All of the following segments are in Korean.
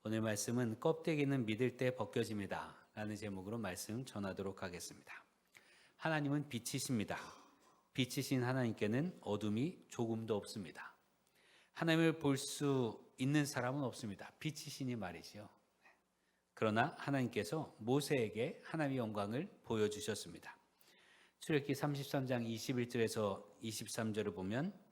오늘 말씀은 껍데기는 믿을 때 벗겨집니다 라는 제목으로 말씀 전하도록 하겠습니다. 하나님은 빛이십니다. 빛이신 하나님께는 어둠이 조금도 없습니다. 하나님을 볼 수 있는 사람은 없습니다. 빛이시니 말이지요. 그러나 하나님께서 모세에게 하나님의 영광을 보여주셨습니다. 출애굽기 33장 21절에서 23절을 보면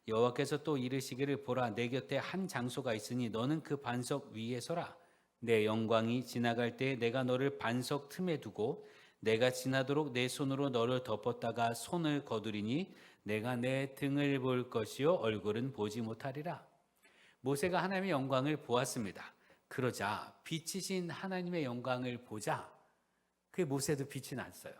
여호와께서 또 이르시기를 보라 내 곁에 한 장소가 있으니 너는 그 반석 위에 서라. 내 영광이 지나갈 때 내가 너를 반석 틈에 두고 내가 지나도록 내 손으로 너를 덮었다가 손을 거두리니 내가 내 등을 볼 것이요 얼굴은 보지 못하리라. 모세가 하나님의 영광을 보았습니다. 그러자 빛이신 하나님의 영광을 보자 그 모세도 빛이 났어요.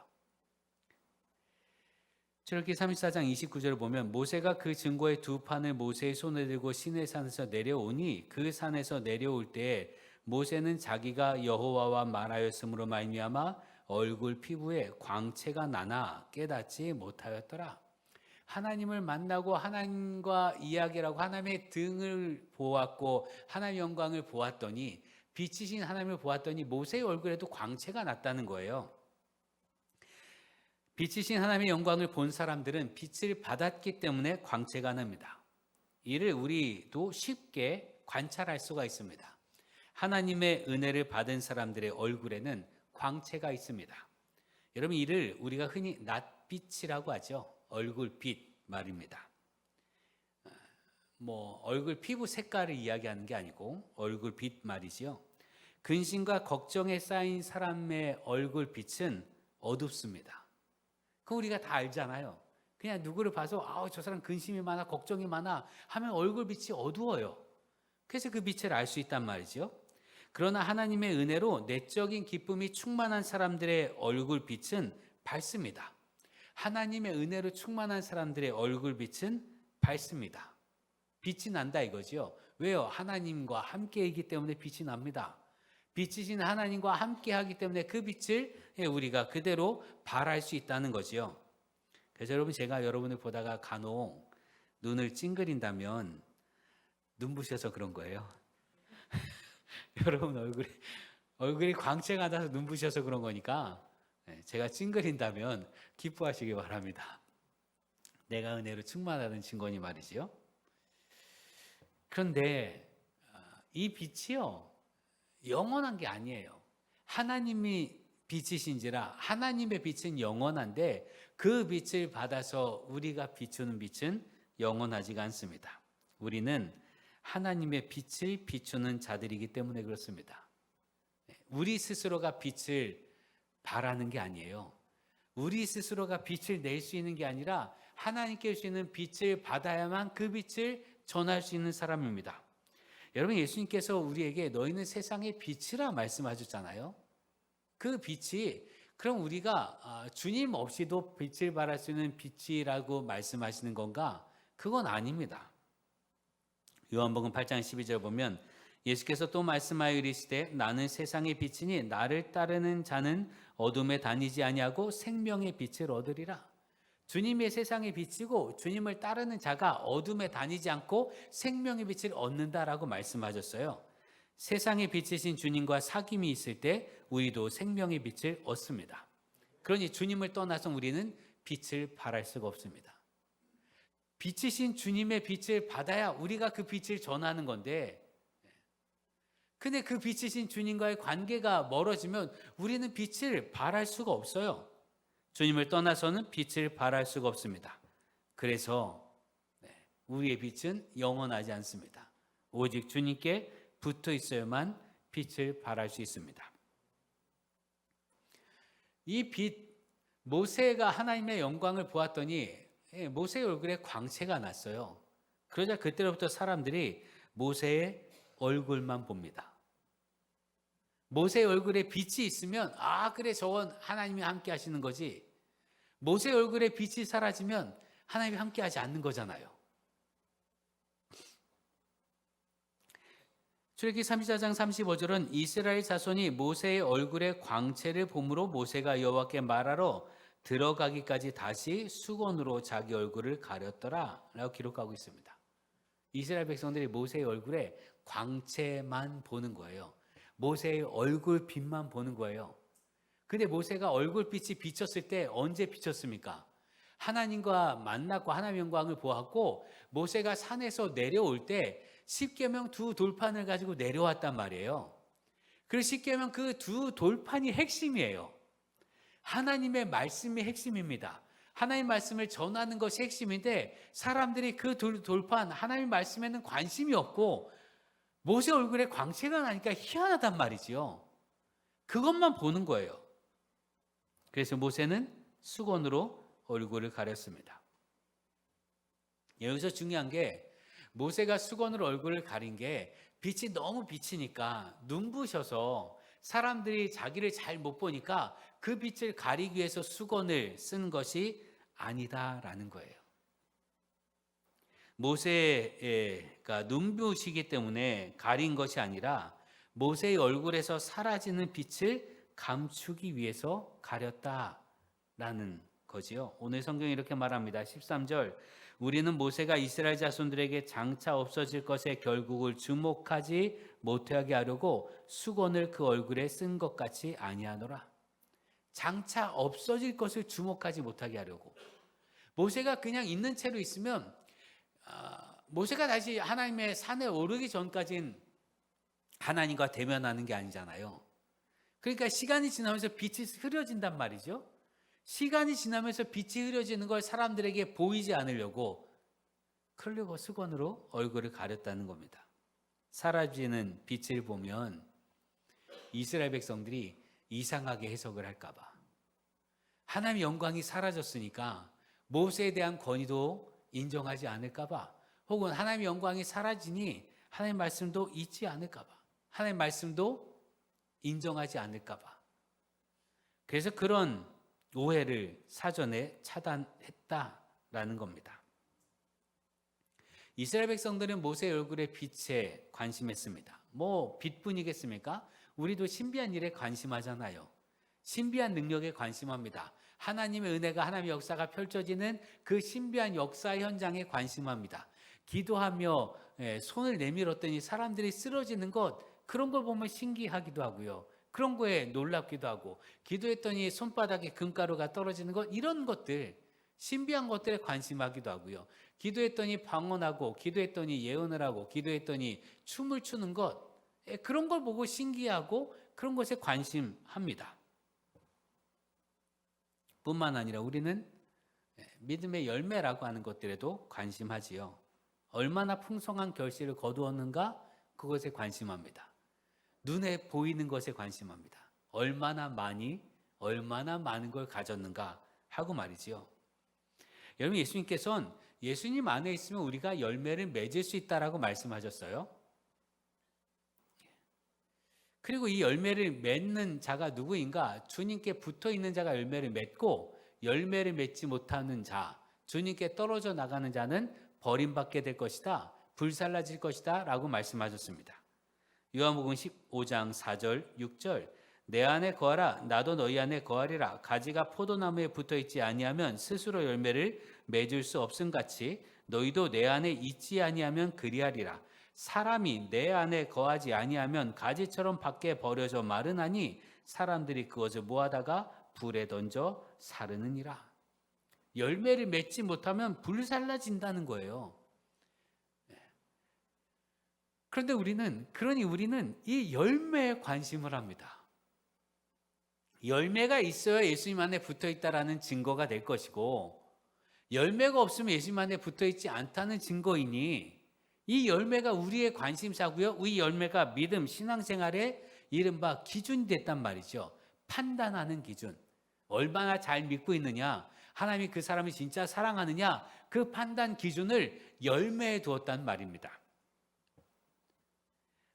출애굽기 34장 29절을 보면 모세가 그 증거의 두 판을 모세의 손에 들고 시내산에서 내려오니 그 산에서 내려올 때에 모세는 자기가 여호와와 말하였으므로 말미암아 얼굴 피부에 광채가 나나 깨닫지 못하였더라. 하나님을 만나고 하나님과 이야기를 하고 하나님의 등을 보았고 하나님의 영광을 보았더니 빛이신 하나님을 보았더니 모세의 얼굴에도 광채가 났다는 거예요. 빛이신 하나님의 영광을 본 사람들은 빛을 받았기 때문에 광채가 납니다. 이를 우리도 쉽게 관찰할 수가 있습니다. 하나님의 은혜를 받은 사람들의 얼굴에는 광채가 있습니다. 여러분 이를 우리가 흔히 낯빛이라고 하죠. 얼굴빛 말입니다. 얼굴 피부 색깔을 이야기하는 게 아니고 얼굴빛 말이지요. 근심과 걱정에 쌓인 사람의 얼굴빛은 어둡습니다. 그거 우리가 다 알잖아요. 그냥 누구를 봐서 저 사람 근심이 많아 걱정이 많아 하면 얼굴빛이 어두워요. 그래서 그 빛을 알 수 있단 말이죠. 그러나 하나님의 은혜로 내적인 기쁨이 충만한 사람들의 얼굴빛은 밝습니다. 하나님의 은혜로 충만한 사람들의 얼굴빛은 밝습니다. 빛이 난다 이거죠. 왜요? 하나님과 함께이기 때문에 빛이 납니다. 빛이신 하나님과 함께하기 때문에 그 빛을 우리가 그대로 발할 수 있다는 거지요. 그래서 여러분 제가 여러분을 보다가 간혹 눈을 찡그린다면 눈부셔서 그런 거예요. 여러분 얼굴이 광채가 나서 눈부셔서 그런 거니까 제가 찡그린다면 기뻐하시기 바랍니다. 내가 은혜로 충만하다는 증거니 말이지요. 그런데 이 빛이요 영원한 게 아니에요. 하나님이 빛이신지라 하나님의 빛은 영원한데 그 빛을 받아서 우리가 비추는 빛은 영원하지가 않습니다. 우리는 하나님의 빛을 비추는 자들이기 때문에 그렇습니다. 우리 스스로가 빛을 발하는 게 아니에요. 우리 스스로가 빛을 낼 수 있는 게 아니라 하나님께 주시는 빛을 받아야만 그 빛을 전할 수 있는 사람입니다. 여러분 예수님께서 우리에게 너희는 세상의 빛이라 말씀하셨잖아요. 그 빛이 그럼 우리가 주님 없이도 빛을 발할 수 있는 빛이라고 말씀하시는 건가? 그건 아닙니다. 요한복음 8장 12절 보면 예수께서 또 말씀하여 이르시되 나는 세상의 빛이니 나를 따르는 자는 어둠에 다니지 아니하고 생명의 빛을 얻으리라. 주님의 세상의 빛이고 주님을 따르는 자가 어둠에 다니지 않고 생명의 빛을 얻는다라고 말씀하셨어요. 세상의 빛이신 주님과 사귐이 있을 때 우리도 생명의 빛을 얻습니다. 그러니 주님을 떠나서 우리는 빛을 발할 수가 없습니다. 빛이신 주님의 빛을 받아야 우리가 그 빛을 전하는 건데 근데 그 빛이신 주님과의 관계가 멀어지면 우리는 빛을 발할 수가 없어요. 주님을 떠나서는 빛을 발할 수가 없습니다. 그래서 우리의 빛은 영원하지 않습니다. 오직 주님께 붙어 있어야만 빛을 발할 수 있습니다. 이 빛, 모세가 하나님의 영광을 보았더니 모세의 얼굴에 광채가 났어요. 그러자 그때로부터 사람들이 모세의 얼굴만 봅니다. 모세의 얼굴에 빛이 있으면 그래 저건 하나님이 함께 하시는 거지. 모세의 얼굴에 빛이 사라지면 하나님이 함께 하지 않는 거잖아요. 출애굽기 34장 35절은 이스라엘 자손이 모세의 얼굴에 광채를 봄으로 모세가 여호와께 말하러 들어가기까지 다시 수건으로 자기 얼굴을 가렸더라 라고 기록하고 있습니다. 이스라엘 백성들이 모세의 얼굴에 광채만 보는 거예요. 모세의 얼굴빛만 보는 거예요. 근데 모세가 얼굴빛이 비쳤을 때 언제 비쳤습니까? 하나님과 만났고 하나님의 영광을 보았고 모세가 산에서 내려올 때 십계명 두 돌판을 가지고 내려왔단 말이에요. 그리고 십계명 그 두 돌판이 핵심이에요. 하나님의 말씀이 핵심입니다. 하나님 말씀을 전하는 것이 핵심인데 사람들이 그 돌판 하나님 말씀에는 관심이 없고 모세 얼굴에 광채가 나니까 희한하단 말이지요. 그것만 보는 거예요. 그래서 모세는 수건으로 얼굴을 가렸습니다. 여기서 중요한 게 모세가 수건으로 얼굴을 가린 게 빛이 너무 비치니까 눈부셔서 사람들이 자기를 잘 못 보니까 그 빛을 가리기 위해서 수건을 쓴 것이 아니다라는 거예요. 모세가 눈부시기 때문에 가린 것이 아니라 모세의 얼굴에서 사라지는 빛을 감추기 위해서 가렸다라는 거지요. 오늘 성경이 이렇게 말합니다. 13절 우리는 모세가 이스라엘 자손들에게 장차 없어질 것의 결국을 주목하지 못하게 하려고 수건을 그 얼굴에 쓴 것 같이 아니하노라. 장차 없어질 것을 주목하지 못하게 하려고. 모세가 그냥 있는 채로 있으면 모세가 다시 하나님의 산에 오르기 전까지는 하나님과 대면하는 게 아니잖아요. 그러니까 시간이 지나면서 빛이 흐려진단 말이죠. 시간이 지나면서 빛이 흐려지는 걸 사람들에게 보이지 않으려고 그러려고 수건으로 얼굴을 가렸다는 겁니다. 사라지는 빛을 보면 이스라엘 백성들이 이상하게 해석을 할까 봐. 하나님의 영광이 사라졌으니까 모세에 대한 권위도 인정하지 않을까 봐. 혹은 하나님의 영광이 사라지니 하나님의 말씀도 잊지 않을까 봐. 하나님의 말씀도 인정하지 않을까 봐. 그래서 그런 오해를 사전에 차단했다라는 겁니다. 이스라엘 백성들은 모세의 얼굴의 빛에 관심했습니다. 뭐 빛뿐이겠습니까? 우리도 신비한 일에 관심하잖아요. 신비한 능력에 관심합니다. 하나님의 은혜가 하나님의 역사가 펼쳐지는 그 신비한 역사 현장에 관심합니다. 기도하며 손을 내밀었더니 사람들이 쓰러지는 것 그런 걸 보면 신기하기도 하고요. 그런 거에 놀랍기도 하고 기도했더니 손바닥에 금가루가 떨어지는 것 이런 것들 신비한 것들에 관심하기도 하고요. 기도했더니 방언하고 기도했더니 예언을 하고 기도했더니 춤을 추는 것 그런 걸 보고 신기하고 그런 것에 관심합니다. 뿐만 아니라 우리는 믿음의 열매라고 하는 것들에도 관심하지요. 얼마나 풍성한 결실을 거두었는가 그것에 관심합니다. 눈에 보이는 것에 관심합니다. 얼마나 많은 걸 가졌는가 하고 말이지요. 여러분 예수님께서는 예수님 안에 있으면 우리가 열매를 맺을 수 있다라고 말씀하셨어요. 그리고 이 열매를 맺는 자가 누구인가? 주님께 붙어 있는 자가 열매를 맺고 열매를 맺지 못하는 자, 주님께 떨어져 나가는 자는 버림받게 될 것이다. 불살라질 것이다 라고 말씀하셨습니다. 요한복음 15장 4절 6절 내 안에 거하라 나도 너희 안에 거하리라. 가지가 포도나무에 붙어있지 아니하면 스스로 열매를 맺을 수 없음같이 너희도 내 안에 있지 아니하면 그리하리라. 사람이 내 안에 거하지 아니하면 가지처럼 밖에 버려져 마르나니 사람들이 그것을 모아다가 불에 던져 사르느니라. 열매를 맺지 못하면 불살라진다는 거예요. 그런데 우리는 이 열매에 관심을 합니다. 열매가 있어야 예수님 안에 붙어 있다라는 증거가 될 것이고 열매가 없으면 예수님 안에 붙어 있지 않다는 증거이니 이 열매가 우리의 관심사고요. 이 열매가 믿음, 신앙생활의 이른바 기준이 됐단 말이죠. 판단하는 기준. 얼마나 잘 믿고 있느냐, 하나님이 그 사람을 진짜 사랑하느냐, 그 판단 기준을 열매에 두었단 말입니다.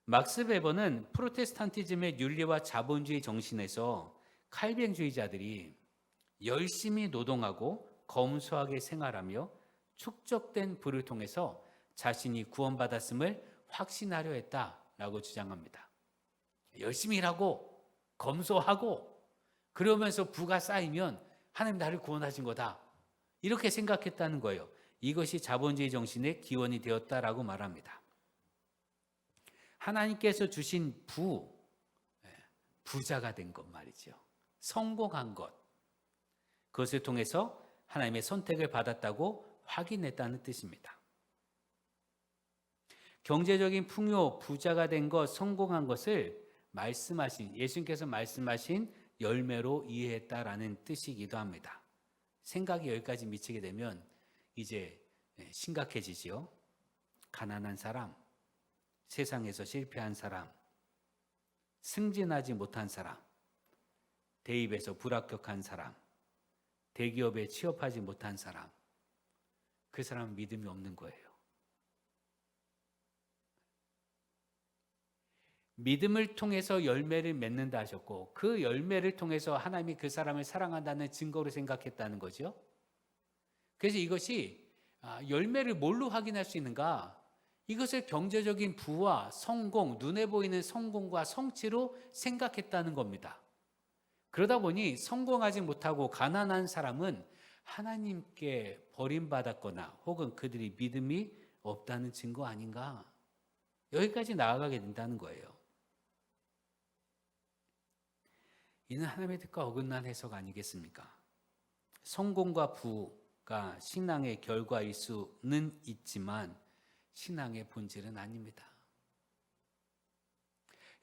막스 베버는 프로테스탄티즘의 윤리와 자본주의 정신에서 칼뱅주의자들이 열심히 노동하고 검소하게 생활하며 축적된 부를 통해서 자신이 구원받았음을 확신하려 했다라고 주장합니다. 열심히 일하고 검소하고 그러면서 부가 쌓이면 하나님 나를 구원하신 거다. 이렇게 생각했다는 거예요. 이것이 자본주의 정신의 기원이 되었다라고 말합니다. 하나님께서 주신 부자가 된 것 말이죠. 성공한 것. 그것을 통해서 하나님의 선택을 받았다고 확인했다는 뜻입니다. 경제적인 풍요, 부자가 된 것, 성공한 것을 예수님께서 말씀하신 열매로 이해했다라는 뜻이기도 합니다. 생각이 여기까지 미치게 되면 이제 심각해지지요. 가난한 사람, 세상에서 실패한 사람, 승진하지 못한 사람, 대입에서 불합격한 사람, 대기업에 취업하지 못한 사람, 그 사람은 믿음이 없는 거예요. 믿음을 통해서 열매를 맺는다 하셨고, 그 열매를 통해서 하나님이 그 사람을 사랑한다는 증거로 생각했다는 거죠. 그래서 이것이 열매를 뭘로 확인할 수 있는가? 이것을 경제적인 부와 성공, 눈에 보이는 성공과 성취로 생각했다는 겁니다. 그러다 보니 성공하지 못하고 가난한 사람은 하나님께 버림받았거나 혹은 그들이 믿음이 없다는 증거 아닌가? 여기까지 나아가게 된다는 거예요. 이는 하나님의 뜻과 어긋난 해석 아니겠습니까? 성공과 부가 신앙의 결과일 수는 있지만 신앙의 본질은 아닙니다.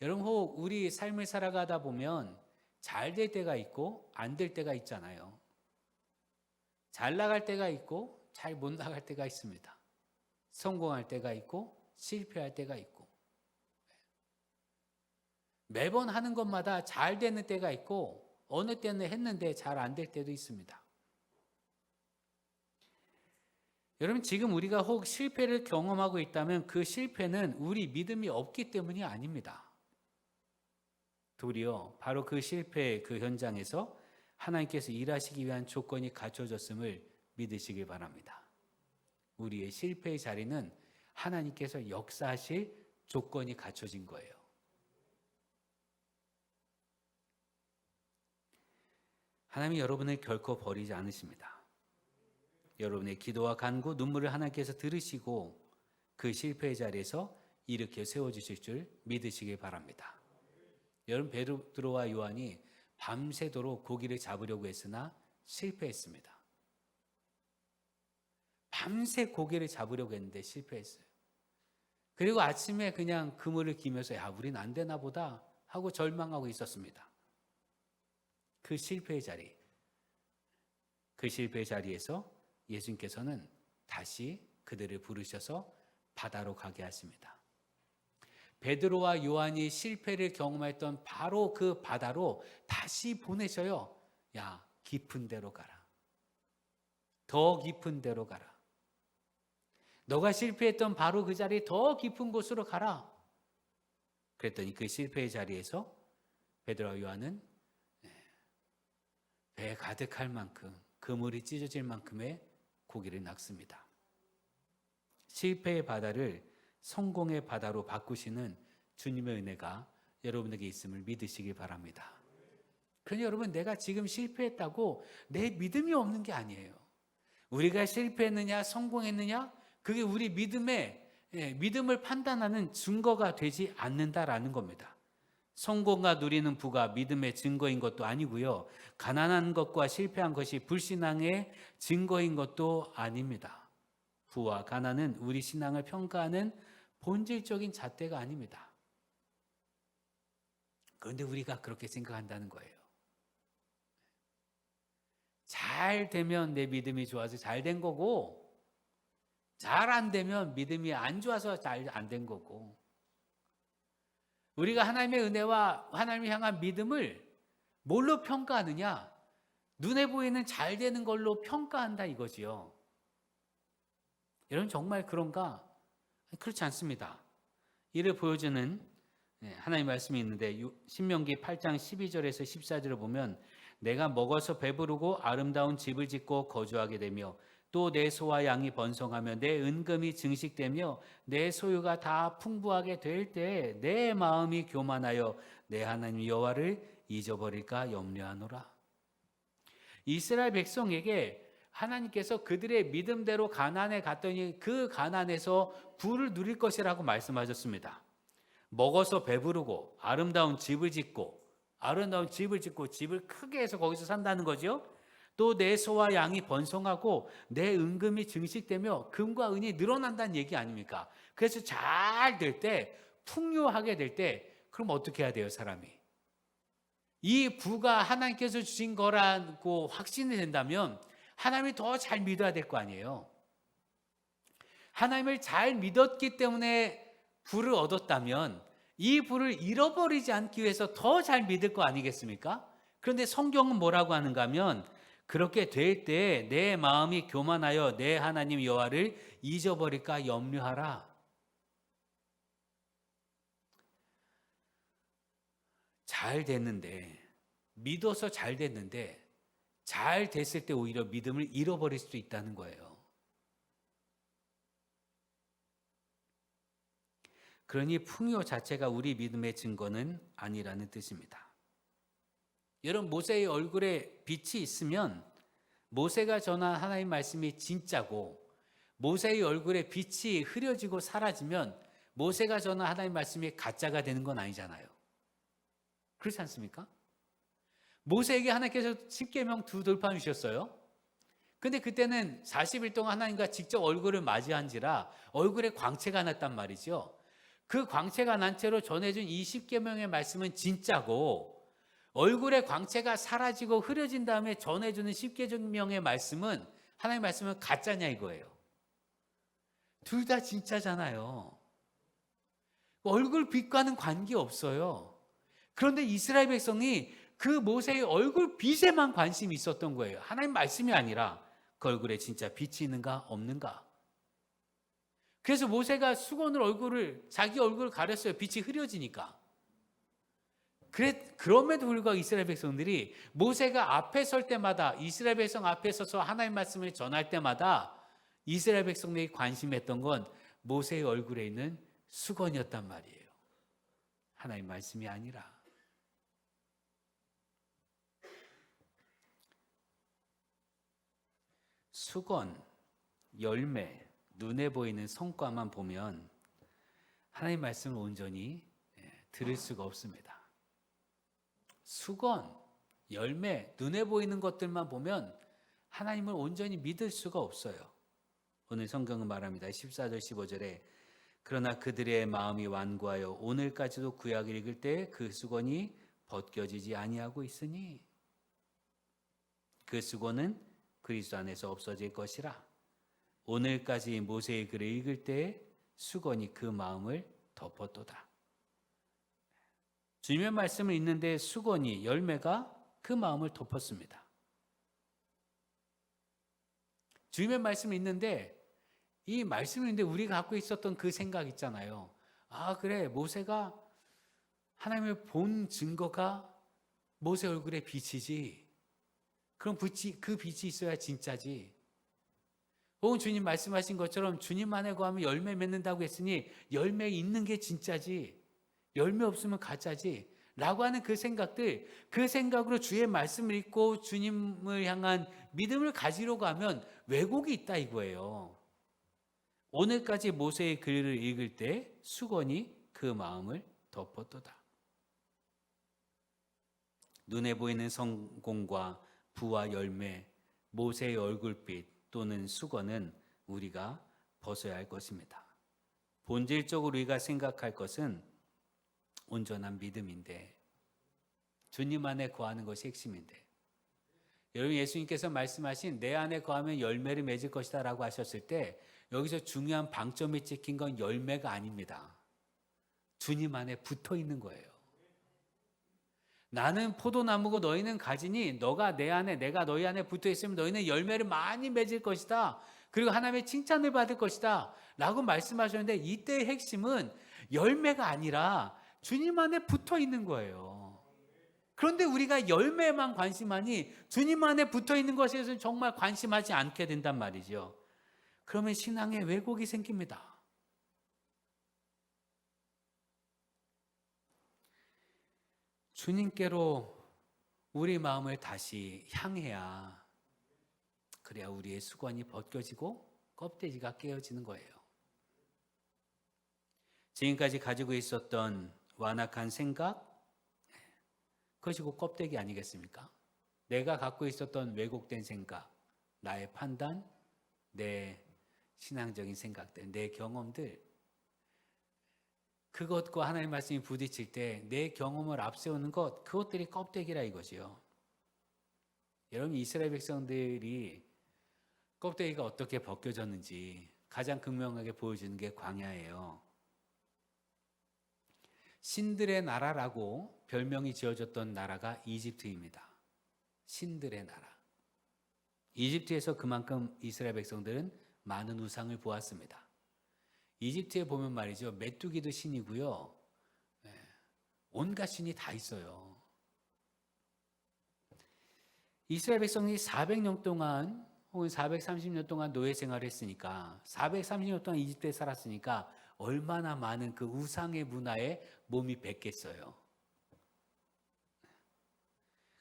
여러분, 혹 우리 삶을 살아가다 보면 잘 될 때가 있고 안 될 때가 있잖아요. 잘 나갈 때가 있고 잘 못 나갈 때가 있습니다. 성공할 때가 있고 실패할 때가 있고, 매번 하는 것마다 잘 되는 때가 있고 어느 때는 했는데 잘 안 될 때도 있습니다. 여러분, 지금 우리가 혹 실패를 경험하고 있다면 그 실패는 우리 믿음이 없기 때문이 아닙니다. 도리어 바로 그 실패의 그 현장에서 하나님께서 일하시기 위한 조건이 갖춰졌음을 믿으시길 바랍니다. 우리의 실패의 자리는 하나님께서 역사하실 조건이 갖춰진 거예요. 하나님이 여러분을 결코 버리지 않으십니다. 여러분의 기도와 간구, 눈물을 하나님께서 들으시고 그 실패의 자리에서 일으켜 세워주실 줄 믿으시길 바랍니다. 여러분, 베드로와 요한이 밤새도록 고기를 잡으려고 했으나 실패했습니다. 밤새 고기를 잡으려고 했는데 실패했어요. 그리고 아침에 그냥 그물을 기면서 우린 안 되나 보다 하고 절망하고 있었습니다. 그 실패의 자리에서 예수님께서는 다시 그들을 부르셔서 바다로 가게 하십니다. 베드로와 요한이 실패를 경험했던 바로 그 바다로 다시 보내셔요. 야, 깊은 데로 가라. 더 깊은 데로 가라. 너가 실패했던 바로 그 자리 더 깊은 곳으로 가라. 그랬더니 그 실패의 자리에서 베드로와 요한은 배 가득할 만큼, 그물이 찢어질 만큼의 고기를 낚습니다. 실패의 바다를 성공의 바다로 바꾸시는 주님의 은혜가 여러분에게 있음을 믿으시기 바랍니다. 그러니 여러분, 내가 지금 실패했다고 내 믿음이 없는 게 아니에요. 우리가 실패했느냐 성공했느냐, 그게 우리 믿음을 판단하는 증거가 되지 않는다라는 겁니다. 성공과 누리는 부가 믿음의 증거인 것도 아니고요, 가난한 것과 실패한 것이 불신앙의 증거인 것도 아닙니다. 부와 가난은 우리 신앙을 평가하는 본질적인 잣대가 아닙니다. 그런데 우리가 그렇게 생각한다는 거예요. 잘 되면 내 믿음이 좋아서 잘 된 거고, 잘 안 되면 믿음이 안 좋아서 잘 안 된 거고, 우리가 하나님의 은혜와 하나님을 향한 믿음을 뭘로 평가하느냐? 눈에 보이는 잘 되는 걸로 평가한다 이거지요. 여러분, 정말 그런가? 그렇지 않습니다. 이를 보여주는 하나님의 말씀이 있는데, 신명기 8장 12절에서 14절을 보면, 내가 먹어서 배부르고 아름다운 집을 짓고 거주하게 되며 또 내 소와 양이 번성하며 내 은금이 증식되며 내 소유가 다 풍부하게 될 때 내 마음이 교만하여 내 하나님 여호와를 잊어버릴까 염려하노라. 이스라엘 백성에게 하나님께서 그들의 믿음대로 가나안에 갔더니 그 가나안에서 부를 누릴 것이라고 말씀하셨습니다. 먹어서 배부르고 아름다운 집을 짓고 집을 크게 해서 거기서 산다는 거죠. 또 내 소와 양이 번성하고 내 은금이 증식되며 금과 은이 늘어난다는 얘기 아닙니까? 그래서 잘 될 때, 풍요하게 될 때, 그럼 어떻게 해야 돼요, 사람이? 이 부가 하나님께서 주신 거라고 확신이 된다면 하나님을 더 잘 믿어야 될 거 아니에요. 하나님을 잘 믿었기 때문에 부를 얻었다면 이 부를 잃어버리지 않기 위해서 더 잘 믿을 거 아니겠습니까? 그런데 성경은 뭐라고 하는가 하면 그렇게 될 때 내 마음이 교만하여 내 하나님 여호와를 잊어버릴까 염려하라. 잘 됐는데, 믿어서 잘 됐는데 잘 됐을 때 오히려 믿음을 잃어버릴 수도 있다는 거예요. 그러니 풍요 자체가 우리 믿음의 증거는 아니라는 뜻입니다. 여러분, 모세의 얼굴에 빛이 있으면 모세가 전한 하나님 말씀이 진짜고, 모세의 얼굴에 빛이 흐려지고 사라지면 모세가 전한 하나님 말씀이 가짜가 되는 건 아니잖아요. 그렇지 않습니까? 모세에게 하나님께서 십계명 두 돌판 주셨어요. 근데 그때는 40일 동안 하나님과 직접 얼굴을 맞이한지라 얼굴에 광채가 났단 말이죠. 그 광채가 난 채로 전해준 이 십계명의 말씀은 진짜고, 얼굴에 광채가 사라지고 흐려진 다음에 전해주는 십계명의 말씀은, 하나님의 말씀은 가짜냐 이거예요. 둘 다 진짜잖아요. 얼굴 빛과는 관계없어요. 그런데 이스라엘 백성이 그 모세의 얼굴 빛에만 관심이 있었던 거예요. 하나님 말씀이 아니라 그 얼굴에 진짜 빛이 있는가 없는가. 그래서 모세가 수건을 자기 얼굴을 가렸어요. 빛이 흐려지니까. 그럼에도 불구하고 이스라엘 백성들이 모세가 앞에 설 때마다, 이스라엘 백성 앞에 서서 하나님 말씀을 전할 때마다 이스라엘 백성들이 관심했던 건 모세의 얼굴에 있는 수건이었단 말이에요. 하나님 말씀이 아니라. 수건, 열매, 눈에 보이는 성과만 보면 하나님 말씀을 온전히 들을 수가 없습니다. 수건, 열매, 눈에 보이는 것들만 보면 하나님을 온전히 믿을 수가 없어요. 오늘 성경은 말합니다. 14절 15절에 그러나 그들의 마음이 완고하여 오늘까지도 구약을 읽을 때 그 수건이 벗겨지지 아니하고 있으니 그 수건은 그리스도 안에서 없어질 것이라. 오늘까지 모세의 글을 읽을 때 수건이 그 마음을 덮었도다. 주님의 말씀을 읽는데 수건이, 열매가 그 마음을 덮었습니다. 주님의 말씀을 읽는데, 이 말씀을 읽는데 우리가 갖고 있었던 그 생각 있잖아요. 아, 그래, 모세가 하나님을 본 증거가 모세 얼굴에 빛이지. 그럼 그 빛이 있어야 진짜지. 혹은 주님 말씀하신 것처럼 주님 안에 거하면 열매 맺는다고 했으니 열매 있는 게 진짜지, 열매 없으면 가짜지 라고 하는 그 생각들, 그 생각으로 주의 말씀을 읽고 주님을 향한 믿음을 가지려고 하면 왜곡이 있다 이거예요. 오늘까지 모세의 글을 읽을 때 수건이 그 마음을 덮었도다. 눈에 보이는 성공과 부와 열매, 모세의 얼굴빛 또는 수건은 우리가 벗어야 할 것입니다. 본질적으로 우리가 생각할 것은 온전한 믿음인데, 주님 안에 거하는 것이 핵심인데, 여러분, 예수님께서 말씀하신 내 안에 거하면 열매를 맺을 것이다 라고 하셨을 때 여기서 중요한 방점이 찍힌 건 열매가 아닙니다. 주님 안에 붙어 있는 거예요. 나는 포도나무고 너희는 가지니 너가 내 안에, 내가 너희 안에 붙어 있으면 너희는 열매를 많이 맺을 것이다. 그리고 하나님의 칭찬을 받을 것이다 라고 말씀하셨는데, 이때의 핵심은 열매가 아니라 주님 안에 붙어 있는 거예요. 그런데 우리가 열매만 관심하니 주님 안에 붙어 있는 것에 대해서는 정말 관심하지 않게 된단 말이죠. 그러면 신앙에 왜곡이 생깁니다. 주님께로 우리 마음을 다시 향해야, 그래야 우리의 수건이 벗겨지고 껍데기가 깨어지는 거예요. 지금까지 가지고 있었던 완악한 생각, 그것이 곧 껍데기 아니겠습니까? 내가 갖고 있었던 왜곡된 생각, 나의 판단, 내 신앙적인 생각들, 내 경험들, 그것과 하나님의 말씀이 부딪힐 때 내 경험을 앞세우는 것, 그것들이 껍데기라 이거지요. 여러분, 이스라엘 백성들이 껍데기가 어떻게 벗겨졌는지 가장 극명하게 보여주는 게 광야예요. 신들의 나라라고 별명이 지어졌던 나라가 이집트입니다. 신들의 나라. 이집트에서 그만큼 이스라엘 백성들은 많은 우상을 보았습니다. 이집트에 보면 말이죠, 메뚜기도 신이고요, 온갖 신이 다 있어요. 이스라엘 백성이 400년 동안 혹은 430년 동안 노예 생활을 했으니까, 430년 동안 이집트에 살았으니까 얼마나 많은 그 우상의 문화에 몸이 뱄겠어요.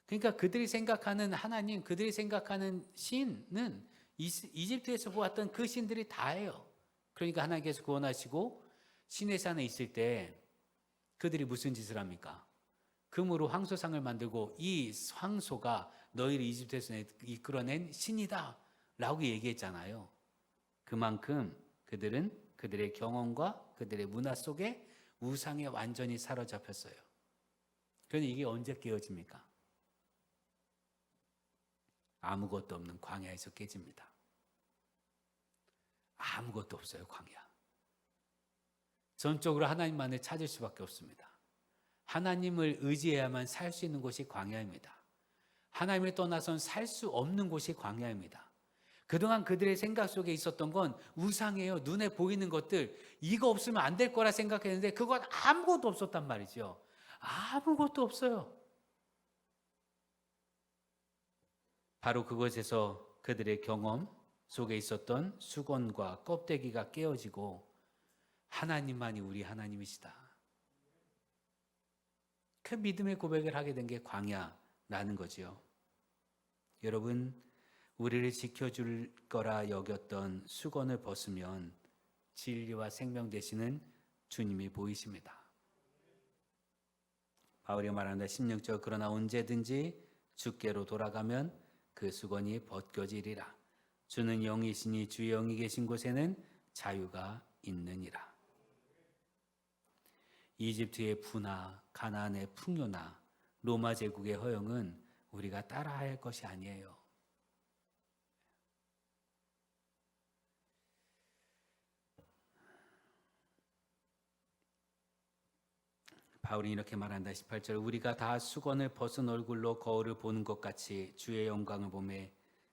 그러니까 그들이 생각하는 하나님, 그들이 생각하는 신은 이집트에서 보았던 그 신들이 다예요. 그러니까 하나님께서 구원하시고 신의 산에 있을 때 그들이 무슨 짓을 합니까? 금으로 황소상을 만들고 이 황소가 너희를 이집트에서 이끌어낸 신이다 라고 얘기했잖아요. 그만큼 그들은 그들의 경험과 그들의 문화 속에 우상에 완전히 사로잡혔어요. 그런데 이게 언제 깨어집니까? 아무것도 없는 광야에서 깨집니다. 아무것도 없어요, 광야. 전적으로 하나님만을 찾을 수밖에 없습니다. 하나님을 의지해야만 살 수 있는 곳이 광야입니다. 하나님을 떠나선 살 수 없는 곳이 광야입니다. 그동안 그들의 생각 속에 있었던 건 우상이에요. 눈에 보이는 것들, 이거 없으면 안 될 거라 생각했는데 그건 아무것도 없었단 말이죠. 아무것도 없어요. 바로 그곳에서 그들의 경험 속에 있었던 수건과 껍데기가 깨어지고 하나님만이 우리 하나님이시다. 그 믿음의 고백을 하게 된 게 광야라는 거지요. 여러분, 우리를 지켜줄 거라 여겼던 수건을 벗으면 진리와 생명 되시는 주님이 보이십니다. 바울이 말한다. 16절, 그러나 언제든지 주께로 돌아가면 그 수건이 벗겨지리라. 주는 영이시니 주의 영이 계신 곳에는 자유가 있느니라. 이집트의 부나 가나안의 풍요나 로마 제국의 허영은 우리가 따라야 할 것이 아니에요. 바울이 이렇게 말한다. 18절, 우리가 다 수건을 벗은 얼굴로 거울을 보는 것 같이 주의 영광을 보매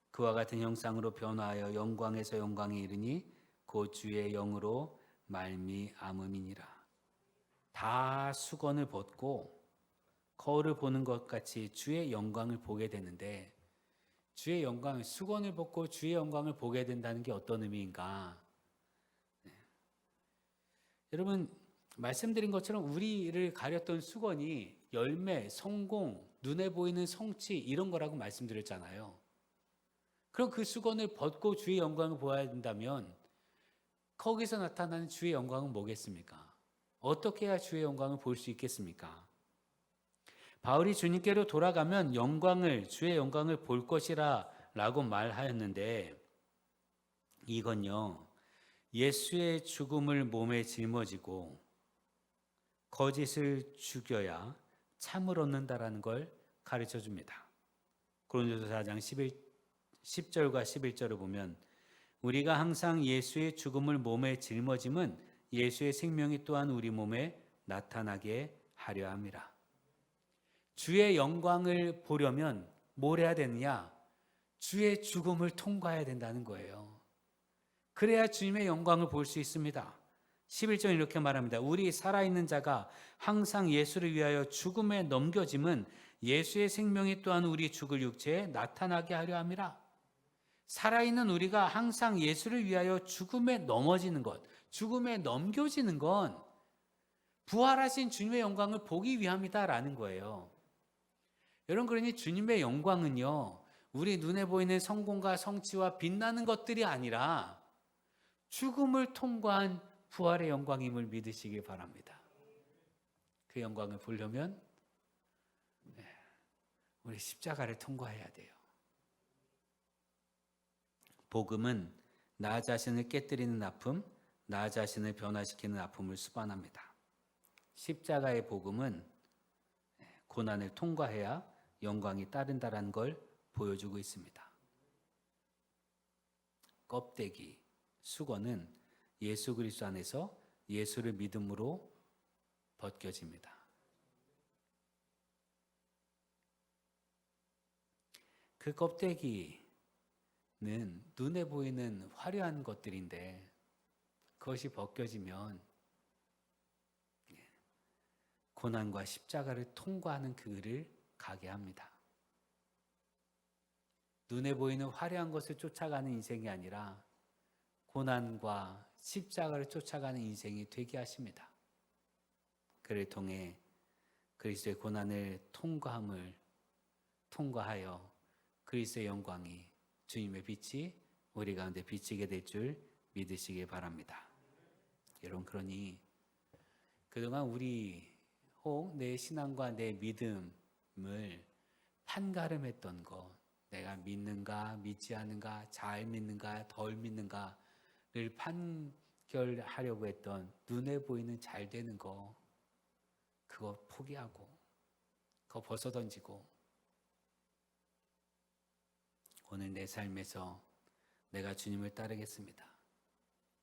그와 같은 형상으로 변화하여 영광에서 영광에 이르니 곧 주의 영으로 말미암음이니라. 다 수건을 벗고 거울을 보는 것 같이 주의 영광을 보게 되는데, 주의 영광, 수건을 벗고 주의 영광을 보게 된다는 게 어떤 의미인가? 여러분, 말씀드린 것처럼 우리를 가렸던 수건이 열매, 성공, 눈에 보이는 성취 이런 거라고 말씀드렸잖아요. 그럼 그 수건을 벗고 주의 영광을 보아야 된다면 거기서 나타나는 주의 영광은 뭐겠습니까? 어떻게 해야 주의 영광을 볼 수 있겠습니까? 바울이 주님께로 돌아가면 주의 영광을 볼 것이라 라고 말하였는데, 이건요, 예수의 죽음을 몸에 짊어지고 거짓을 죽여야 참을 얻는다라는 걸 가르쳐 줍니다. 고린도서 4장 10절과 11절을 보면 우리가 항상 예수의 죽음을 몸에 짊어짐은 예수의 생명이 또한 우리 몸에 나타나게 하려 함이라. 주의 영광을 보려면 뭘 해야 되느냐? 주의 죽음을 통과해야 된다는 거예요. 그래야 주님의 영광을 볼 수 있습니다. 11절 이렇게 말합니다. 우리 살아있는 자가 항상 예수를 위하여 죽음에 넘겨짐은 예수의 생명이 또한 우리 죽을 육체에 나타나게 하려 함이라. 살아있는 우리가 항상 예수를 위하여 죽음에 넘어지는 것, 죽음에 넘겨지는 건 부활하신 주님의 영광을 보기 위함이다라는 거예요. 여러분, 그러니 주님의 영광은요, 우리 눈에 보이는 성공과 성취와 빛나는 것들이 아니라 죽음을 통과한 부활의 영광임을 믿으시기 바랍니다. 그 영광을 보려면 우리 십자가를 통과해야 돼요. 복음은 나 자신을 깨뜨리는 아픔, 나 자신을 변화시키는 아픔을 수반합니다. 십자가의 복음은 고난을 통과해야 영광이 따른다는 걸 보여주고 있습니다. 껍데기, 수건은 예수 그리스도 안에서 예수를 믿음으로 벗겨집니다. 그 껍데기는 눈에 보이는 화려한 것들인데 그것이 벗겨지면 고난과 십자가를 통과하는 그 길을 가게 합니다. 눈에 보이는 화려한 것을 쫓아가는 인생이 아니라 고난과 십자가를 쫓아가는 인생이 되게 하십니다. 그를 통해 그리스도의 고난을 통과하여 그리스도의 영광이, 주님의 빛이 우리 가운데 비치게 될 줄 믿으시기 바랍니다. 여러분, 그러니 그동안 우리 혹 내 신앙과 내 믿음을 판가름했던 것, 내가 믿는가 믿지 않는가, 잘 믿는가 덜 믿는가를 판결하려고 했던 눈에 보이는 잘 되는 거, 그거 포기하고 그거 벗어던지고 오늘 내 삶에서 내가 주님을 따르겠습니다.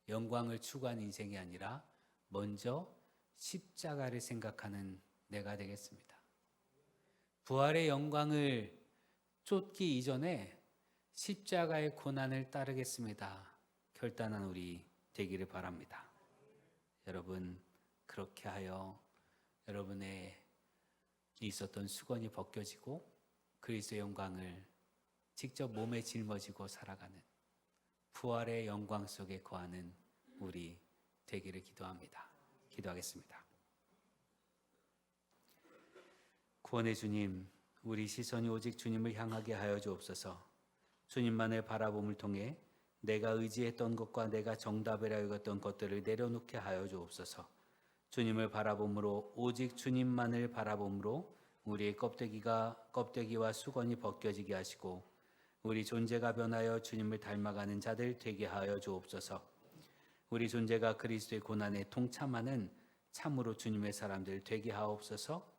영광을 추구하는 인생이 아니라 먼저 십자가를 생각하는 내가 되겠습니다. 부활의 영광을 쫓기 이전에 십자가의 고난을 따르겠습니다. 결단한 우리 되기를 바랍니다. 여러분, 그렇게 하여 여러분의 있었던 수건이 벗겨지고 그리스도의 영광을 직접 몸에 짊어지고 살아가는 부활의 영광 속에 거하는 우리 되기를 기도합니다. 기도하겠습니다. 구원의 주님, 우리 시선이 오직 주님을 향하게 하여 주옵소서. 주님만을 바라봄을 통해 내가 의지했던 것과 내가 정답이라 여겼던 것들을 내려놓게 하여 주옵소서. 주님을 바라봄으로, 오직 주님만을 바라봄으로 우리의 껍데기와 수건이 벗겨지게 하시고 우리 존재가 변하여 주님을 닮아가는 자들 되게 하여 주옵소서. 우리 존재가 그리스도의 고난에 동참하는 참으로 주님의 사람들 되게 하옵소서.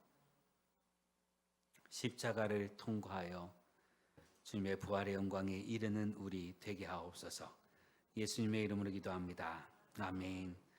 십자가를 통과하여 주님의 부활의 영광에 이르는 우리 되게 하옵소서. 예수님의 이름으로 기도합니다. 아멘.